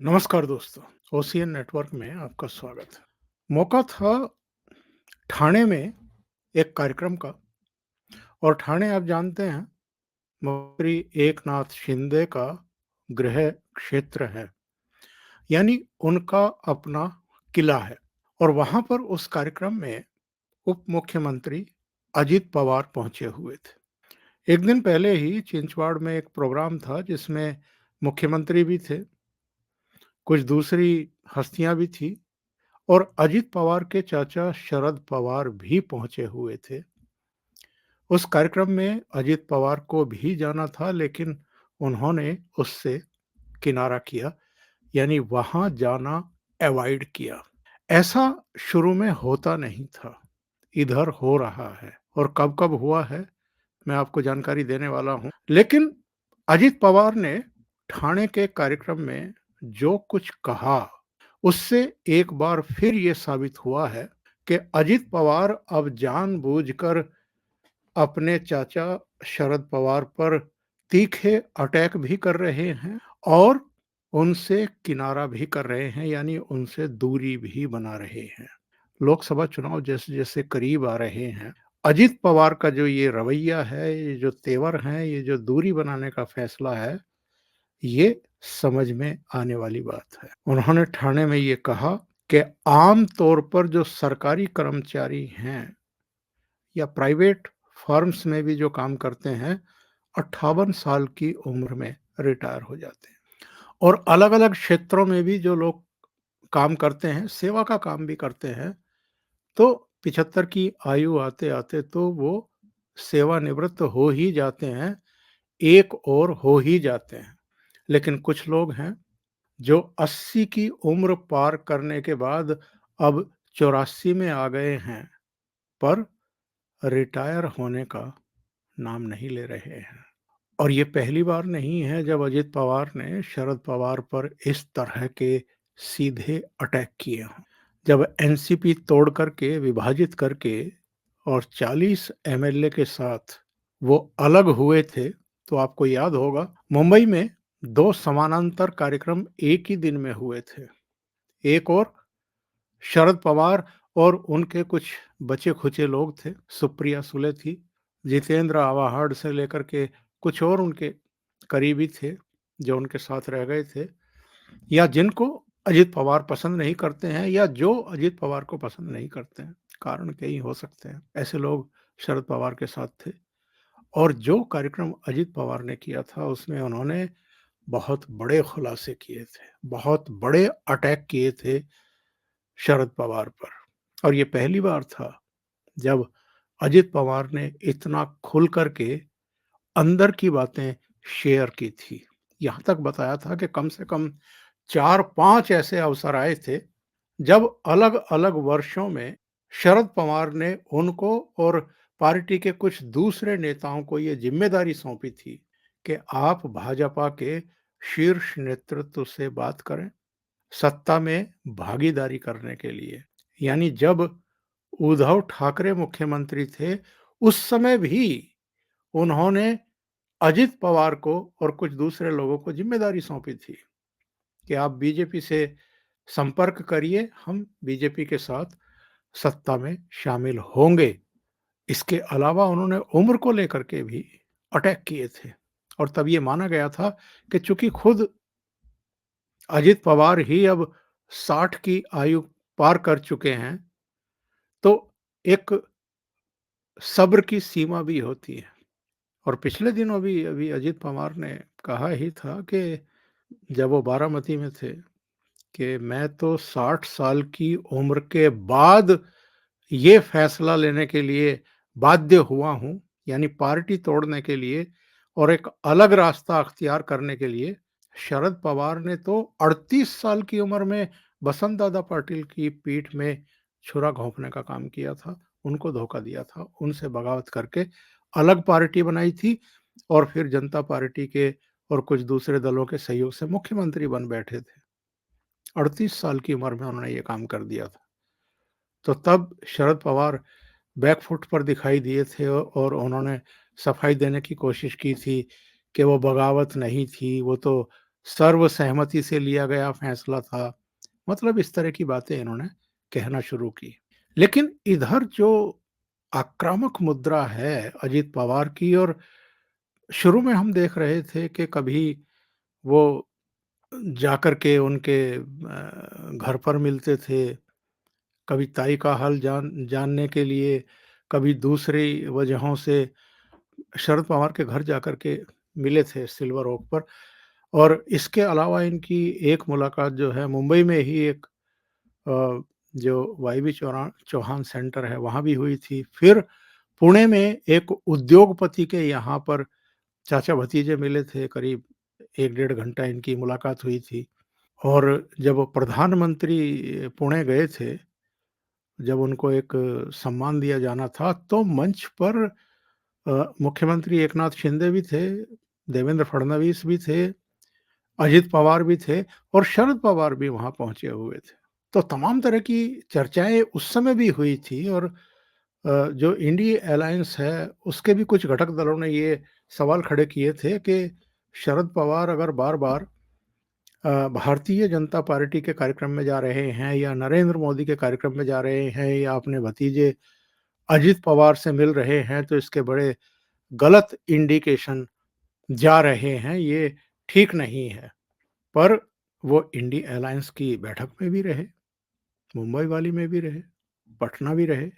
नमस्कार दोस्तों, ocean network में आपका स्वागत है। मौका था ठाणे में एक कार्यक्रम का। और ठाणे आप जानते हैं, मुख्यमंत्री एकनाथ शिंदे का गृह क्षेत्र है, यानी उनका अपना किला है। और वहां पर उस कार्यक्रम में उप मुख्यमंत्री अजित पवार पहुंचे हुए थे। एक दिन पहले ही चिंचवाड़ में एक प्रोग्राम था जिसमें मुख्यमंत्री भी थे, कुछ दूसरी हस्तियां भी थी और अजित पवार के चाचा शरद पवार भी पहुंचे हुए थे। उस कार्यक्रम में अजित पवार को भी जाना था, लेकिन उन्होंने उससे किनारा किया, यानी वहां जाना अवॉइड किया। ऐसा शुरू में होता नहीं था, इधर हो रहा है और कब कब हुआ है मैं आपको जानकारी देने वाला हूं। लेकिन अजित पवार ने ठाणे के कार्यक्रम में जो कुछ कहा, उससे एक बार फिर ये साबित हुआ है कि अजित पवार अब जानबूझकर अपने चाचा शरद पवार पर तीखे अटैक भी कर रहे हैं और उनसे किनारा भी कर रहे हैं, यानी उनसे दूरी भी बना रहे हैं। लोकसभा चुनाव जैसे जैसे करीब आ रहे हैं, अजित पवार का जो ये रवैया है, ये जो तेवर है, ये जो दूरी बनाने का फैसला है, ये समझ में आने वाली बात है। उन्होंने ठाणे में ये कहा कि आम तौर पर जो सरकारी कर्मचारी हैं या प्राइवेट फर्म्स में भी जो काम करते हैं, 58 साल की उम्र में रिटायर हो जाते हैं। और अलग-अलग क्षेत्रों में भी जो लोग काम करते हैं, सेवा का काम भी करते हैं, तो 75 की आयु आते-आते तो वो सेवानिवृत्त हो ही जाते हैं, एक और हो ही जाते हैं। लेकिन कुछ लोग हैं जो 80 की उम्र पार करने के बाद अब 84 में आ गए हैं, पर रिटायर होने का नाम नहीं ले रहे हैं। और ये पहली बार नहीं है जब अजित पवार ने शरद पवार पर इस तरह के सीधे अटैक किए हों। जब एनसीपी तोड़ करके, विभाजित करके और 40 एमएलए के साथ वो अलग हुए थे, तो आपको याद होगा मुंबई में 2 समानांतर कार्यक्रम एक ही दिन में हुए थे। एक और शरद पवार और उनके कुछ बचे-खुचे लोग थे, सुप्रिया सुले थी, जितेंद्र आव्हाड से लेकर के कुछ और उनके करीबी थे, जो उनके साथ रह गए थे, या जिनको अजित पवार पसंद नहीं करते हैं या जो अजित पवार को पसंद नहीं करते हैं। कारण कई हो सकते हैं। ऐसे लोग शरद पवार के साथ थे। और जो कार्यक्रम अजित पवार ने किया था, उसमें उन्होंने बहुत बड़े खुलासे किए थे, बहुत बड़े अटैक किए थे शरद पवार पर। और ये पहली बार था जब अजित पवार ने इतना खुल करके अंदर की बातें शेयर की थी। यहाँ तक बताया था कि कम से कम 4-5 ऐसे अवसर आए थे, जब अलग-अलग वर्षों में शरद पवार ने उनको और पार्टी के कुछ दूसरे नेताओं को ये ज़िम्मेदारी सौंपी थी कि आप भाजपा के शीर्ष नेतृत्व से बात करें, सत्ता में भागीदारी करने के लिए। यानी जब उद्धव ठाकरे मुख्यमंत्री थे, उस समय भी उन्होंने अजित पवार को और कुछ दूसरे लोगों को ज़िम्मेदारी सौंपी थी कि आप बीजेपी से संपर्क करिए, हम बीजेपी के साथ सत्ता में शामिल होंगे। इसके अलावा उन्होंने उम्र को लेकर के भी अटैक किए थे। और तब ये माना गया था कि चूँकि खुद अजित पवार ही अब 60 की आयु पार कर चुके हैं, तो एक सब्र की सीमा भी होती है। और पिछले दिनों भी अभी अजित पवार ने कहा ही था कि जब वो बारामती में थे कि मैं तो 60 साल की उम्र के बाद ये फैसला लेने के लिए बाध्य हुआ हूँ, यानी पार्टी तोड़ने के लिए और एक अलग रास्ता अख्तियार करने के लिए। शरद पवार ने तो 38 साल की उम्र में बसंत दादा पाटिल की पीठ में छुरा घोंपने का काम किया था, उनको धोखा दिया था, उनसे बगावत करके अलग पार्टी बनाई थी और फिर जनता पार्टी के और कुछ दूसरे दलों के सहयोग से मुख्यमंत्री बन बैठे थे। 38 साल की उम्र में उन्होंने ये काम कर दिया था। तो तब शरद पवार बैक फुट पर दिखाई दिए थे और उन्होंने सफाई देने की कोशिश की थी कि वो बगावत नहीं थी, वो तो सर्वसहमति से लिया गया फैसला था। मतलब इस तरह की बातें इन्होंने कहना शुरू की। लेकिन इधर जो आक्रामक मुद्रा है अजित पवार की, और शुरू में हम देख रहे थे कि कभी वो जाकर के उनके घर पर मिलते थे, कभी ताई का हाल जानने के लिए, कभी दूसरी वजहों से शरद पवार के घर जाकर के मिले थे सिल्वर ओक पर। और इसके अलावा इनकी एक मुलाकात जो है मुंबई में ही एक जो वाईबी चौहान सेंटर है वहाँ भी हुई थी। फिर पुणे में एक उद्योगपति के यहाँ पर चाचा-भतीजे मिले थे, करीब 1 डेढ़ घंटा इनकी मुलाकात हुई थी। और जब प्रधानमंत्री पुणे गए थे, जब उनको एक सम्मान दिया जाना था, तो मंच पर मुख्यमंत्री एकनाथ शिंदे भी थे, देवेंद्र फडणवीस भी थे, अजित पवार भी थे और शरद पवार भी वहाँ पहुँचे हुए थे। तो तमाम तरह की चर्चाएँ उस समय भी हुई थी। और जो इंडी अलायंस है, उसके भी कुछ घटक दलों ने ये सवाल खड़े किए थे कि शरद पवार अगर बार-बार भारतीय जनता पार्टी के कार्यक्रम में जा रहे हैं या नरेंद्र मोदी के कार्यक्रम में जा रहे हैं या अपने भतीजे अजित पवार से मिल रहे हैं, तो इसके बड़े गलत इंडिकेशन जा रहे हैं, ये ठीक नहीं है। पर वो इंडी अलायंस की बैठक में भी रहे, मुंबई वाली में भी रहे, पटना भी रहे,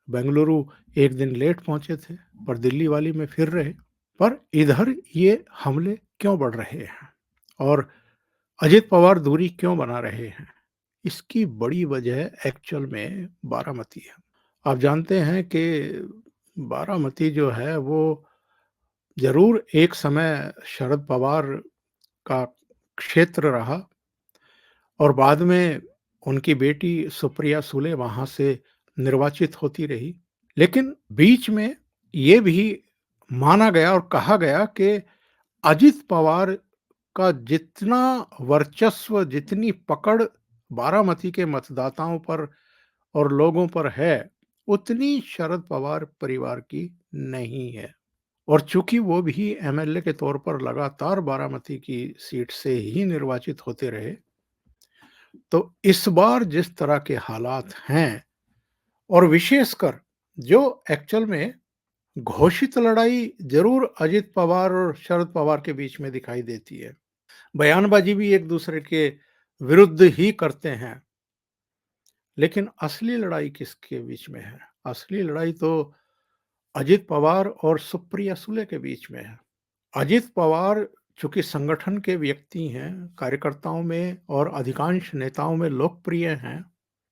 बेंगलुरु एक दिन लेट पहुंचे थे, पर दिल्ली वाली में फिर रहे। पर इधर ये हमले क्यों बढ़ रहे हैं और अजित पवार दूरी क्यों बना रहे हैं? इसकी बड़ी वजह एक्चुअल में बारामती है। आप जानते हैं कि बारामती जो है वो ज़रूर एक समय शरद पवार का क्षेत्र रहा, और बाद में उनकी बेटी सुप्रिया सुले वहाँ से निर्वाचित होती रही। लेकिन बीच में ये भी माना गया और कहा गया कि अजित पवार का जितना वर्चस्व, जितनी पकड़ बारामती के मतदाताओं पर और लोगों पर है, उतनी शरद पवार परिवार की नहीं है। और चूँकि वो भी एमएलए के तौर पर लगातार बारामती की सीट से ही निर्वाचित होते रहे, तो इस बार जिस तरह के हालात हैं, और विशेषकर जो एक्चुअल में घोषित लड़ाई ज़रूर अजित पवार और शरद पवार के बीच में दिखाई देती है। बयानबाजी भी एक दूसरे के विरुद्ध ही करते हैं, लेकिन असली लड़ाई किसके बीच में है? असली लड़ाई तो अजित पवार और सुप्रिया सुले के बीच में है। अजित पवार चूँकि संगठन के व्यक्ति हैं, कार्यकर्ताओं में और अधिकांश नेताओं में लोकप्रिय हैं,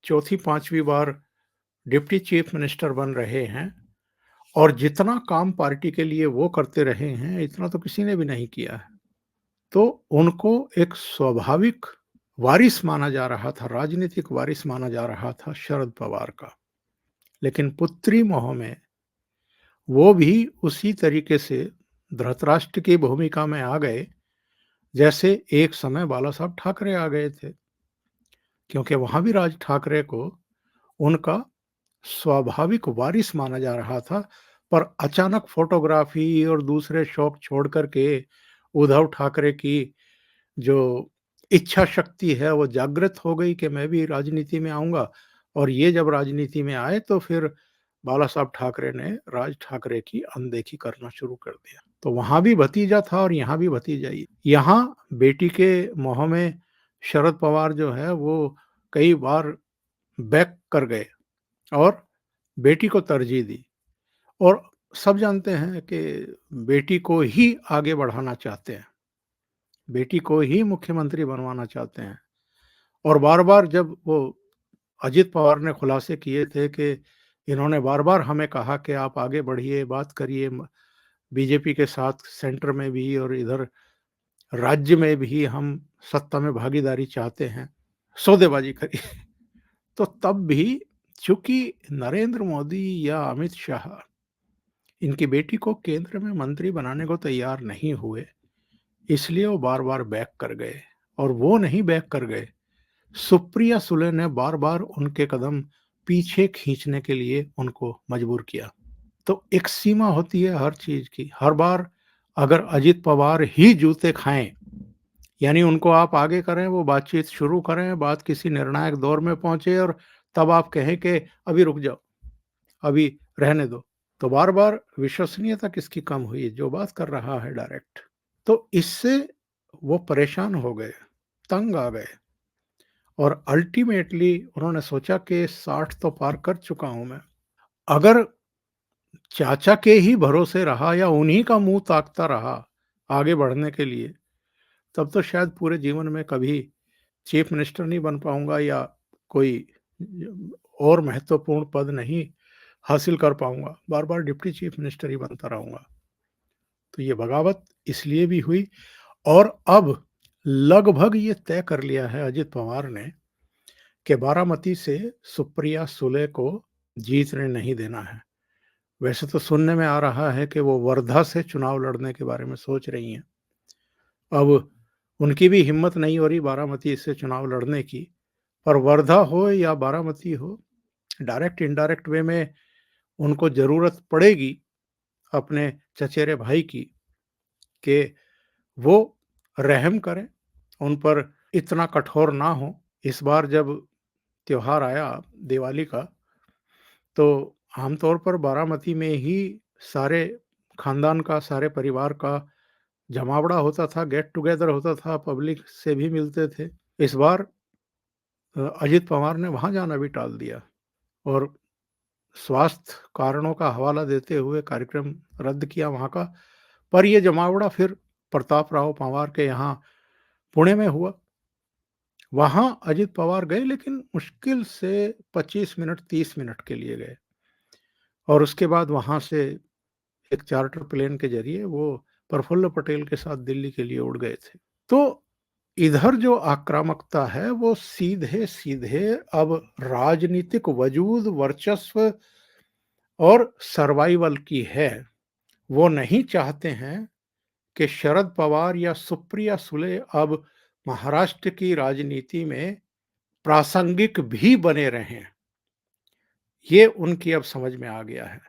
चौथी पाँचवीं बार डिप्टी चीफ मिनिस्टर बन रहे हैं, और जितना काम पार्टी के लिए वो करते रहे हैं, इतना तो किसी ने भी नहीं किया है। तो उनको एक स्वाभाविक वारिस माना जा रहा था, राजनीतिक वारिस माना जा रहा था शरद पवार का। लेकिन पुत्री मोह में वो भी उसी तरीके से धृतराष्ट्र की भूमिका में आ गए, जैसे एक समय बाला साहब ठाकरे आ गए थे। क्योंकि वहाँ भी राज ठाकरे को उनका स्वाभाविक वारिस माना जा रहा था, पर अचानक फ़ोटोग्राफ़ी और दूसरे शौक छोड़ कर के उद्धव ठाकरे की जो इच्छा शक्ति है वो जागृत हो गई कि मैं भी राजनीति में आऊँगा। और ये जब राजनीति में आए तो फिर बाला साहब ठाकरे ने राज ठाकरे की अनदेखी करना शुरू कर दिया। तो वहाँ भी भतीजा था और यहाँ भी भतीजा ही। यहाँ बेटी के मोह में शरद पवार जो है वो कई बार बैक कर गए और बेटी को तरजीह दी। और सब जानते हैं कि बेटी को ही आगे बढ़ाना चाहते हैं, बेटी को ही मुख्यमंत्री बनवाना चाहते हैं। और बार-बार जब वो अजित पवार ने खुलासे किए थे कि इन्होंने बार-बार हमें कहा कि आप आगे बढ़िए, बात करिए बीजेपी के साथ सेंटर में भी और इधर राज्य में भी हम सत्ता में भागीदारी चाहते हैं, सौदेबाजी करिए। तो तब भी चूँकि नरेंद्र मोदी या अमित शाह इनकी बेटी को केंद्र में मंत्री बनाने को तैयार नहीं हुए, इसलिए वो बार-बार बैक कर गए। और वो नहीं बैक कर गए, सुप्रिया सुले ने बार-बार उनके कदम पीछे खींचने के लिए उनको मजबूर किया। तो एक सीमा होती है हर चीज़ की। हर बार अगर अजित पवार ही जूते खाएँ यानी उनको आप आगे करें, वो बातचीत शुरू करें, बात किसी निर्णायक दौर में पहुँचे और तब आप कहें कि अभी रुक जाओ, अभी रहने दो। तो बार-बार विश्वसनीयता किसकी कम हुई? जो बात कर रहा है डायरेक्ट। तो इससे वो परेशान हो गए, तंग आ गए और अल्टीमेटली उन्होंने सोचा कि 60 तो पार कर चुका हूँ मैं। अगर चाचा के ही भरोसे रहा या उन्हीं का मुँह ताकता रहा आगे बढ़ने के लिए, तब तो शायद पूरे जीवन में कभी चीफ मिनिस्टर नहीं बन पाऊँगा या कोई और महत्वपूर्ण पद नहीं हासिल कर पाऊँगा। बार-बार डिप्टी चीफ मिनिस्टर ही बनता रहूँगा। तो ये बगावत इसलिए भी हुई और अब लगभग ये तय कर लिया है अजित पवार ने कि बारामती से सुप्रिया सुले को जीतने नहीं देना है। वैसे तो सुनने में आ रहा है कि वो वर्धा से चुनाव लड़ने के बारे में सोच रही हैं। अब उनकी भी हिम्मत नहीं हो रही बारामती से चुनाव लड़ने की, पर वर्धा हो या बारामती हो, डायरेक्ट इनडायरेक्ट वे में उनको ज़रूरत पड़ेगी अपने चचेरे भाई की कि वो रहम करें, उन पर इतना कठोर ना हों। इस बार जब त्योहार आया दिवाली का, तो आमतौर पर बारामती में ही सारे खानदान का, सारे परिवार का जमावड़ा होता था, गेट टुगेदर होता था, पब्लिक से भी मिलते थे। इस बार अजित पवार ने वहाँ जाना भी टाल दिया और स्वास्थ्य कारणों का हवाला देते हुए कार्यक्रम रद्द किया वहाँ का। पर ये जमावड़ा फिर प्रताप राव पवार के यहाँ पुणे में हुआ। वहाँ अजित पवार गए लेकिन मुश्किल से 25 मिनट 30 मिनट के लिए गए और उसके बाद वहाँ से एक चार्टर प्लेन के ज़रिए वो प्रफुल्ल पटेल के साथ दिल्ली के लिए उड़ गए थे। तो इधर जो आक्रामकता है वो सीधे-सीधे अब राजनीतिक वजूद, वर्चस्व और सर्वाइवल की है। वो नहीं चाहते हैं कि शरद पवार या सुप्रिया सुले अब महाराष्ट्र की राजनीति में प्रासंगिक भी बने रहें। ये उनकी अब समझ में आ गया है।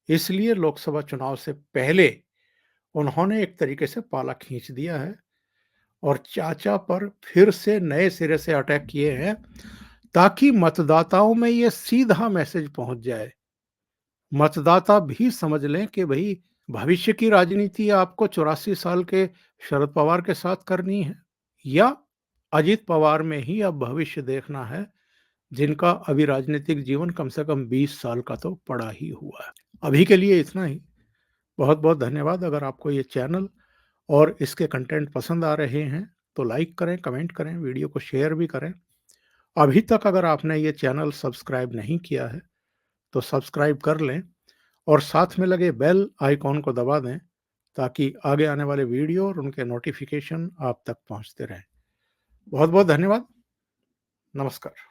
इसलिए लोकसभा चुनाव से पहले उन्होंने एक तरीके से पाला खींच दिया है और चाचा पर फिर से नए सिरे से अटैक किए हैं ताकि मतदाताओं में ये सीधा मैसेज पहुंच जाए। मतदाता भी समझ लें कि भई भविष्य की राजनीति आपको 84 साल के शरद पवार के साथ करनी है या अजित पवार में ही अब भविष्य देखना है, जिनका अभी राजनीतिक जीवन कम से कम 20 साल का तो पड़ा ही हुआ है। अभी के लिए इतना ही। बहुत-बहुत धन्यवाद। अगर आपको ये चैनल और इसके कंटेंट पसंद आ रहे हैं, तो लाइक करें, कमेंट करें, वीडियो को शेयर भी करें। अभी तक अगर आपने ये चैनल सब्सक्राइब नहीं किया है, तो सब्सक्राइब कर लें और साथ में लगे बेल आइकॉन को दबा दें, ताकि आगे आने वाले वीडियो और उनके नोटिफ़िकेशन आप तक पहुँचते रहें। बहुत-बहुत धन्यवाद। नमस्कार।